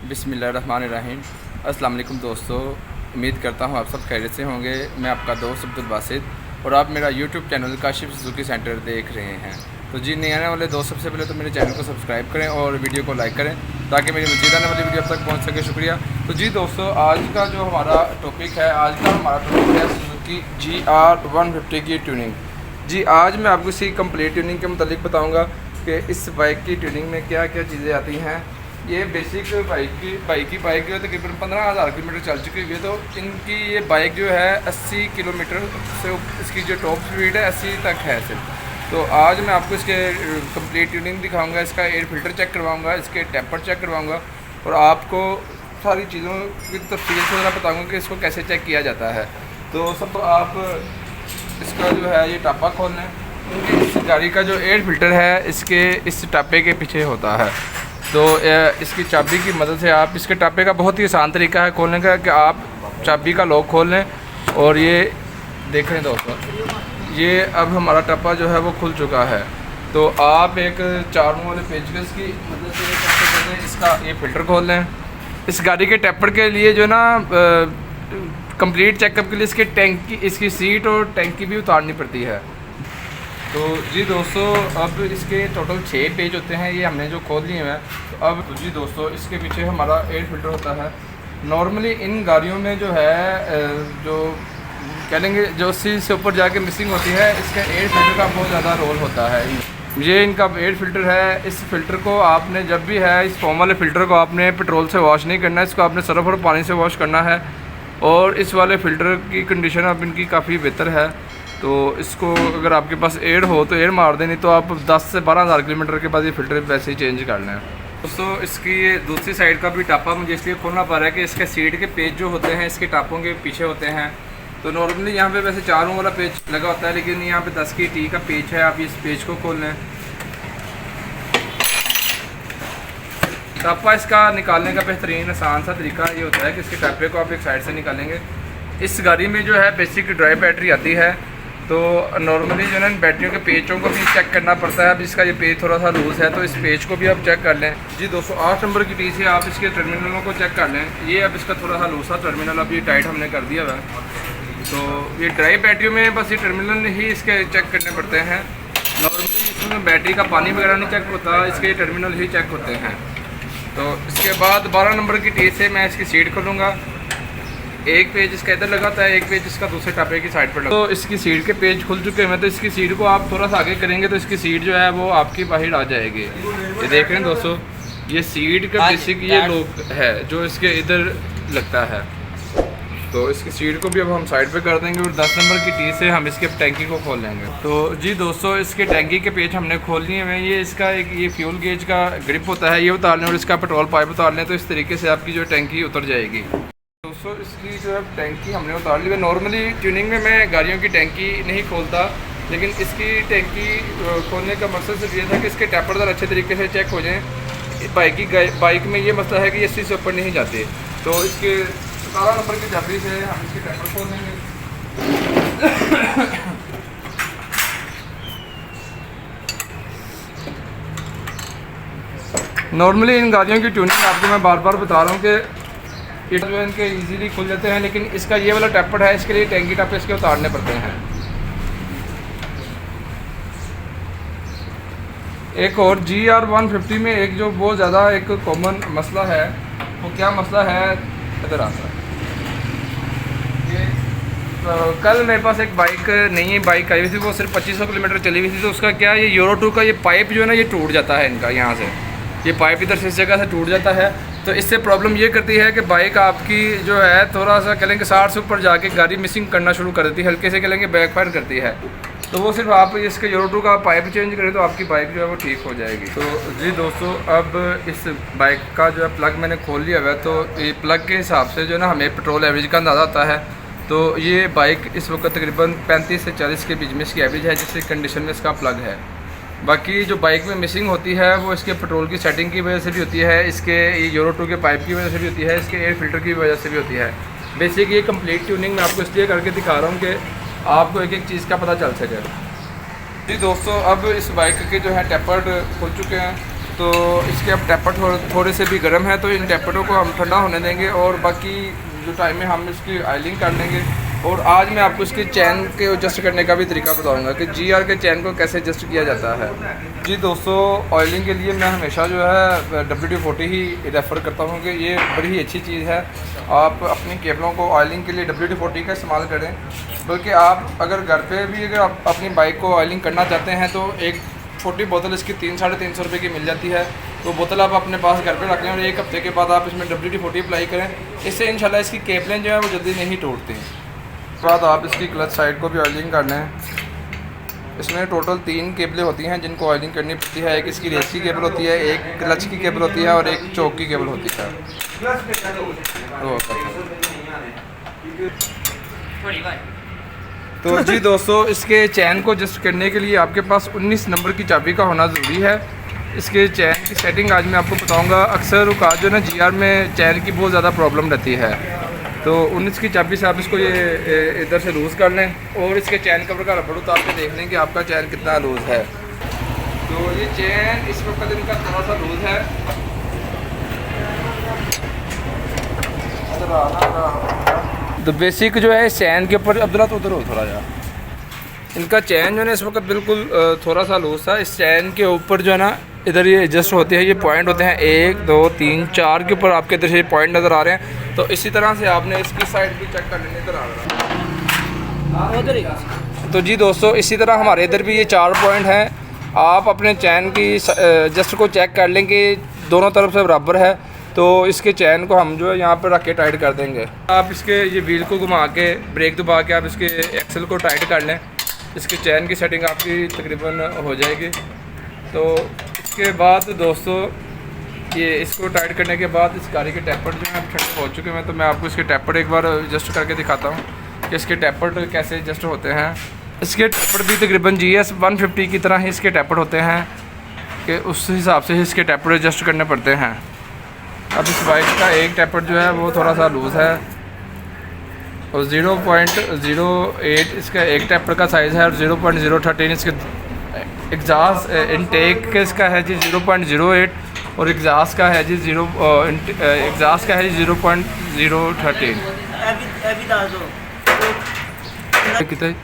बिस्मिल्लाहिर्रहमानिर्रहीम। अस्सलाम वालेकुम दोस्तों, उम्मीद करता हूँ आप सब खैरियत से होंगे। मैं आपका दोस्त अब्दुल बासित और आप मेरा YouTube channel Kashif Suzuki centre देख रहे हैं। तो जी, नए आने वाले दोस्त सबसे पहले तो मेरे चैनल को सब्सक्राइब करें और वीडियो को लाइक करें ताकि मेरी मज़ीद आने वाली वीडियो अब तक पहुँच सके। शुक्रिया। तो जी दोस्तों, आज का जो हमारा टॉपिक है, आज का हमारा टॉपिक है सुजुकी GR150 की ट्यूनिंग। जी, आज मैं आपको इसी कंप्लीट ट्यूनिंग के मुतालिक बताऊँगा कि इस बाइक की ट्यूनिंग में क्या क्या चीज़ें आती हैं। ये बेसिक बाइक जो है तकरीबन 15,000 किलोमीटर चल चुकी हुई है। तो इनकी ये बाइक जो है 80 किलोमीटर से इसकी जो टॉप स्पीड है 80 तक है सिर्फ। तो आज मैं आपको इसके कंप्लीट ट्यूनिंग दिखाऊंगा, इसका एयर फिल्टर चेक करवाऊंगा, इसके टेम्पर चेक करवाऊंगा और आपको सारी चीज़ों की तफसील से ज़रा बताऊँगा कि इसको कैसे चेक किया जाता है। तो सब आप इसका जो है ये टापा खोल लें, क्योंकि इस गाड़ी का जो एयर फिल्टर है इसके इस टापे के पीछे होता है। तो इसकी चाबी की मदद से आप इसके टापे का बहुत ही आसान तरीका है खोलने का कि आप चाबी का लॉक खोल लें और ये देख रहे हैं दोस्तों, ये अब हमारा टापा जो है वो खुल चुका है। तो आप एक 4 मुंह वाले पेचकस की मदद से सबसे पहले इसका ये फ़िल्टर खोल लें। इस गाड़ी के टेपर के लिए जो ना कंप्लीट चेकअप के लिए इसके टैंकी, इसकी सीट और टैंकी भी उतारनी पड़ती है। तो जी दोस्तों, अब इसके टोटल 6 पेज होते हैं, ये हमने जो खोल लिए हैं। तो अब जी दोस्तों, इसके पीछे हमारा एयर फिल्टर होता है। नॉर्मली इन गाड़ियों में जो है जो कह लेंगे जो 80 से ऊपर जाके मिसिंग होती है, इसका एयर फिल्टर का बहुत ज़्यादा रोल होता है। ये इनका एयर फिल्टर है। इस फिल्टर को आपने जब भी है, इस फोम वाले फ़िल्टर को आपने पेट्रोल से वॉश नहीं करना है, इसको आपने सर्फ और पानी से वॉश करना है। और इस वाले फ़िल्टर की कंडीशन अब इनकी काफ़ी बेहतर है। तो इसको अगर आपके पास एयर हो तो एयर मार दें, नहीं तो आप 10 से 12,000 किलोमीटर के बाद ये फ़िल्टर वैसे ही चेंज कर लें। दोस्तों, इसकी ये दूसरी साइड का भी टापा मुझे इसलिए खोलना पड़ रहा है कि इसके सीट के पेज जो होते हैं इसके टापों के पीछे होते हैं। तो नॉर्मली यहाँ पे वैसे 4 वाला पेज लगा होता है, लेकिन यहाँ पे 10 की टी का पेज है। आप इस पेज को खोल लें। टापा इसका निकालने का बेहतरीन आसान सा तरीका ये होता है कि इसके टापे को आप एक साइड से निकालेंगे। इस गाड़ी में जो है बेसिक ड्राई बैटरी आती है, तो नॉर्मली जो है ना बैटरियों के पेचों को भी चेक करना पड़ता है। अब इसका ये पेज थोड़ा सा लूज़ है, तो इस पेज को भी आप चेक कर लें। जी दोस्तों, 8 नंबर की टी से आप इसके टर्मिनलों को चेक कर लें। ये अब इसका थोड़ा सा लूज़ था टर्मिनल, अब ये टाइट हमने कर दिया हुआ है। तो ये ड्राई बैटरियों में बस ये टर्मिनल ही इसके चेक करने पड़ते हैं। नॉर्मली इसमें बैटरी का पानी वगैरह नहीं चेक होता, इसके टर्मिनल ही चेक होते हैं। तो इसके बाद 12 नंबर की टी से मैं इसकी सीट खोलूँगा। एक पेज इसका इधर लगा था, एक पेज इसका दूसरे टापे की साइड पर लगा। तो इसकी सीट के पेज खुल चुके हैं। तो इसकी सीट को आप थोड़ा सा आगे करेंगे तो इसकी सीट जो है वो आपकी बाहर आ जाएगी। ये देख रहे हैं दोस्तों, ये सीट का बेसिक ये लॉक है जो इसके इधर लगता है। तो इसकी सीट को भी अब हम साइड पे कर देंगे और 10 नंबर की टी से हम इसके टैंकी को खोल लेंगे। तो जी दोस्तों, इसके टैंकी के पेज हमने खोल लिए हैं। ये इसका एक ये फ्यूल गेज का ग्रिप होता है, ये उतार लें और इसका पेट्रोल पाइप उतार लें, तो इस तरीके से आपकी जो टैंकी उतर जाएगी। दोस्तों, इसकी जो है टैंकी हमने उतार ली है। नॉर्मली ट्यूनिंग में मैं गाड़ियों की टैंकी नहीं खोलता, लेकिन इसकी टैंकी खोलने का मकसद सिर्फ ये था कि इसके टेपर अच्छे तरीके से चेक हो जाएँ। बाइक में ये मसला है कि 80 से ऊपर नहीं जाते। तो इसके 17 नंबर की चाबी से हम इसके टेपर खोल देंगे। नॉर्मली इन गाड़ियों की ट्यूनिंग आपको मैं बार बार बता रहा हूँ कि ये जो इनके इजीली खुल जाते हैं, लेकिन इसका ये वाला टेपर है, इसके लिए टैंकी टापे इसके उतारने पड़ते हैं। एक और GR150 में एक जो बहुत ज़्यादा एक कॉमन मसला है, वो क्या मसला है, इधर आता है। कल मेरे पास एक बाइक नई बाइक आई हुई थी, वो सिर्फ 2500 किलोमीटर चली हुई थी। तो उसका क्या, ये यूरो 2 का ये पाइप जो है ना ये टूट जाता है इनका, यहाँ से ये पाइप इधर से इस जगह से टूट जाता है। तो इससे प्रॉब्लम ये करती है कि बाइक आपकी जो है थोड़ा सा कह लेंगे 60 से ऊपर जाके गाड़ी मिसिंग करना शुरू कर देती है, हल्के से कह लेंगे बैकफायर करती है। तो वो सिर्फ आप इसके यूरो 2 का पाइप चेंज करें तो आपकी बाइक जो है वो ठीक हो जाएगी। तो जी दोस्तों, अब इस बाइक का जो है प्लग मैंने खोल लिया हुआ है। तो ये प्लग के हिसाब से जो है ना हमें पेट्रोल एवरेज का अंदाज़ा आता है। तो ये बाइक इस वक्त तकरीबन 35 से 40 के बीच में इसकी एवरेज है, जिससे कंडीशन में इसका प्लग है। बाकी जो बाइक में मिसिंग होती है वो इसके पेट्रोल की सेटिंग की वजह से भी होती है, इसके यूरो 2 के पाइप की वजह से भी होती है, इसके एयर फिल्टर की वजह से भी होती है। बेसिक ये कंप्लीट ट्यूनिंग मैं आपको इसलिए करके दिखा रहा हूँ कि आपको एक एक चीज़ का पता चल सके। जी दोस्तों, अब इस बाइक के जो है टेपर्ड खुल चुके हैं। तो इसके अब टैपर थोड़े से भी गर्म है, तो इन टैपरों को हम ठंडा होने देंगे और बाकी जो टाइम में हम इसकी ऑयलिंग कर लेंगे। और आज मैं आपको इसकी चैन के एडजस्ट करने का भी तरीका बताऊंगा कि GR के चैन को कैसे एडजस्ट किया जाता है। जी दोस्तों, ऑयलिंग के लिए मैं हमेशा जो है WD-40 ही रेफ़र करता हूँ कि ये बड़ी ही अच्छी चीज़ है। आप अपनी केबलों को ऑयलिंग के लिए WD-40 का इस्तेमाल करें। बल्कि आप अगर घर पे भी अगर आप अपनी बाइक को ऑयलिंग करना चाहते हैं तो एक छोटी बोतल इसकी 300-350 रुपये की मिल जाती है। तो बोतल आप अपने पास घर पे रख लें और एक हफ्ते के बाद आप इसमें WD-40 अप्लाई करें। इससे इंशाल्लाह इसकी केबलें जो है वो जल्दी नहीं टूटती। उसके बाद आप इसकी क्लच साइड को भी ऑयलिंग कर लें। इसमें टोटल 3 केबलें होती हैं जिनको ऑयलिंग करनी पड़ती है। एक इसकी रेस की केबल होती है, एक क्लच की केबल होती है और एक चौक की केबल होती है। तो जी दोस्तों, इसके चैन को एडजस्ट करने के लिए आपके पास 19 नंबर की चाबी का होना ज़रूरी है। इसके चैन की सेटिंग आज मैं आपको बताऊंगा। अक्सर औकात जो है ना GR में चैन की बहुत ज़्यादा प्रॉब्लम रहती है। तो 19 की चाबी से आप इसको ये इधर से लूज़ कर लें और इसके चैन कवर का रबड़ उतार के देख लें कि आपका चैन कितना लूज़ है। तो ये चैन इस वक्त इनका थोड़ा सा लूज़ है। तो बेसिक जो है चैन के ऊपर अब्दुल्ला तो उधर हो थोड़ा जा, इनका चैन जो है ना इस वक्त बिल्कुल थोड़ा सा लूज़ था। इस चैन के ऊपर जो है ना इधर ये एडजस्ट होते हैं, ये पॉइंट होते हैं 1 2 3 4 के ऊपर आपके इधर से पॉइंट नज़र आ रहे हैं। तो इसी तरह से आपने इसकी साइड भी चेक कर लेने, इधर आ रहा। तो जी दोस्तों, इसी तरह हमारे इधर भी ये 4 पॉइंट हैं। आप अपने चैन की एडजस्ट को चेक कर लें कि दोनों तरफ से बराबर है। तो इसके चैन को हम जो है यहाँ पर रख के टाइट कर देंगे। आप इसके ये व्हील को घुमा के ब्रेक दबा के आप इसके एक्सल को टाइट कर लें। इसकी चैन की सेटिंग आपकी तकरीबन हो जाएगी। तो इसके बाद दोस्तों, ये इसको टाइट करने के बाद इस गाड़ी के टैपर जो है ठंडे हो चुके हैं। तो मैं आपको इसके टैपर एक बार एडजस्ट करके दिखाता हूँ कि इसके टैपर कैसे एडजस्ट होते हैं। इसके टैपर भी तकरीबन GS 150 की तरह ही इसके टैपर होते हैं कि उस हिसाब से इसके टैपर एडजस्ट करने पड़ते हैं। अब इस बाइक का एक टैपर जो है वो थोड़ा सा लूज़ है और 0.08 इसका एक टैपर का साइज़ है और 0.013 इसके एग्जास्ट इनटेक के इसका है जी 0.08 और एग्जास्ट का है जी 0.013।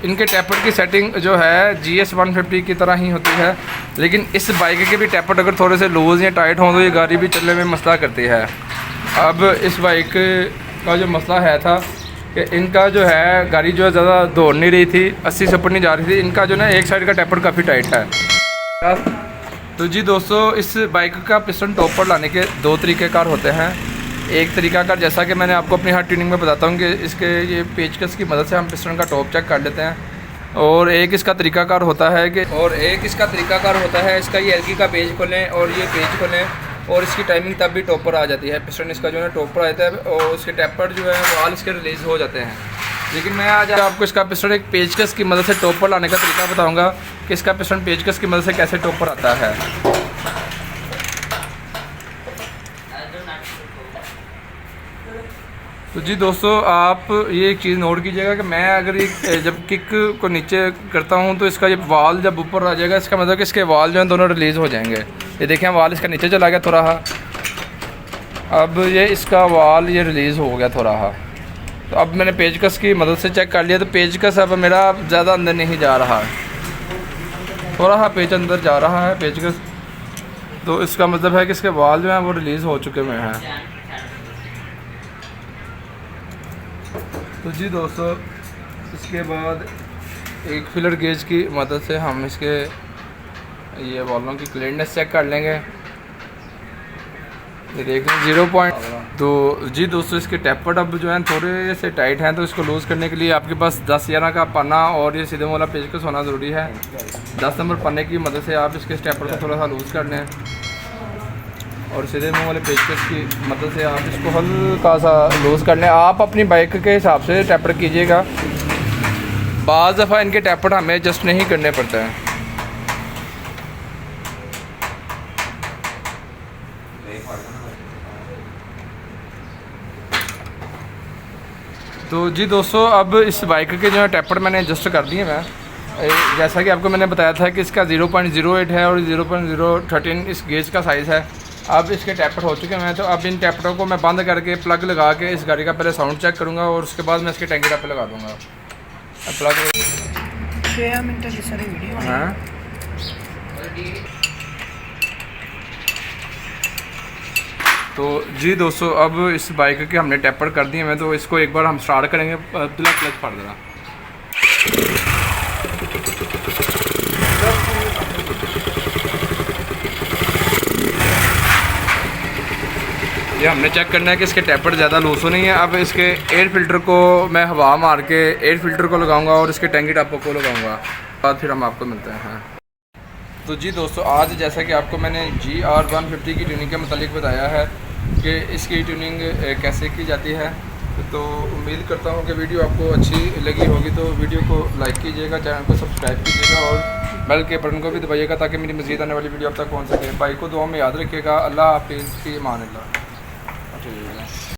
इनके टैपर की सेटिंग जो है GS 150 की तरह ही होती है, लेकिन इस बाइक के भी टैपर अगर थोड़े से लूज़ या टाइट हों तो ये गाड़ी भी चलने में मसला करती है। अब इस बाइक का जो मसला है था कि इनका जो है गाड़ी जो है ज़्यादा दौड़ नहीं रही थी, 80 से ऊपर नहीं जा रही थी। इनका जो ना एक साइड का टैपर काफ़ी टाइट है। तो जी दोस्तों, इस बाइक का पिस्टन टॉप पर लाने के 2 तरीक़ेकार होते हैं। एक तरीक़ाकार जैसा कि मैंने आपको अपनी हर ट्यूनिंग में बताता हूँ कि इसके ये पेचकस की मदद से हम पिस्टन का टॉप चेक कर लेते हैं। और एक इसका तरीक़ाकार होता है इसका ये एलकी का पेज खोलें और ये पेज खोलें और इसकी टाइमिंग तब भी टॉप पर आ जाती है। पिस्टन इसका जो है टॉप पर आता है और उसके टैपर जो है वाल इसके रिलीज़ हो जाते हैं। लेकिन मैं आज आपको इसका पिस्टन एक पेचकस की मदद से टॉप पर लाने का तरीका बताऊंगा कि इसका पिस्टन पेचकस की मदद से कैसे टॉप पर आता है। तो जी दोस्तों, आप ये एक चीज़ नोट कीजिएगा कि मैं अगर ये जब किक को नीचे करता हूँ तो इसका ये वाल जब ऊपर आ जाएगा, इसका मतलब कि इसके वाल जो हैं दोनों रिलीज़ हो जाएंगे। ये देखें, वाल इसका नीचे चला गया थोड़ा। अब ये इसका वाल ये रिलीज़ हो गया थोड़ा। तो अब मैंने पेचकस की मदद से चेक कर लिया तो पेचकस अब मेरा ज़्यादा अंदर नहीं जा रहा है, थोड़ा पेच अंदर जा रहा है पेचकस। तो इसका मतलब है कि इसके वाल जो हैं वो रिलीज़ हो चुके हुए हैं। तो जी दोस्तों, इसके बाद एक फिलर गेज की मदद से हम इसके ये वालों की क्लीननेस चेक कर लेंगे। ये देख लें 0. तो जी दोस्तों, इसके टैपर अब जो है थोड़े से टाइट हैं। तो इसको लूज़ करने के लिए आपके पास 10-11 का पन्ना और ये सीधे वाला पेचकस होना ज़रूरी है। 10 नंबर पन्ने की मदद से आप इसके टैपर को थोड़ा सा लूज़ कर लें और सीधे मुँह वाले पेचकस की मदद से आप इसको हल्का सा लूज़ कर लें। आप अपनी बाइक के हिसाब से टैपर कीजिएगा। बाज़ दफ़ा इनके टैपर हमें एडजस्ट नहीं करने पड़ते हैं। तो जी दोस्तों, अब इस बाइक के जो है टैपर मैंने एडजस्ट कर दिए मैं। जैसा कि आपको मैंने बताया था कि इसका 0.08 है और 0.013 इस गेज का साइज़ है। अब इसके टैपर हो चुके हैं, तो अब इन टैपरों को मैं बंद करके प्लग लगा के इस गाड़ी का पहले साउंड चेक करूँगा और उसके बाद मैं इसके टैंकी टैप पे लगा दूँगा। प्लग 6 मिनट की सारी वीडियो हाँ। तो जी दोस्तों, अब इस बाइक के हमने टैपर कर दिए हैं, तो इसको एक बार हम स्टार्ट करेंगे। अब्दुल्ला क्लच पड़ देना। ये हमने चेक करना है कि इसके टैपर ज़्यादा लूज हो नहीं है। अब इसके एयर फिल्टर को मैं हवा मार के एयर फिल्टर को लगाऊंगा और इसके टैंकी टैपों को लगाऊंगा, बाद फिर हम आपको मिलते हैं। तो जी दोस्तों, आज जैसा कि आपको मैंने GR150 की ट्यूनिंग के मतलब बताया है कि इसकी ट्यूनिंग कैसे की जाती है, तो उम्मीद करता हूँ कि वीडियो आपको अच्छी लगी होगी। तो वीडियो को लाइक कीजिएगा, चैनल को सब्सक्राइब कीजिएगा और बेल के बटन को भी दबाइएगा ताकि मेरी मज़ीद आने वाली वीडियो आप तक पहुँच सके। भाई को दुआ में याद रखिएगा। अल्लाह हाफिज़, फ़ी अमान अल्लाह।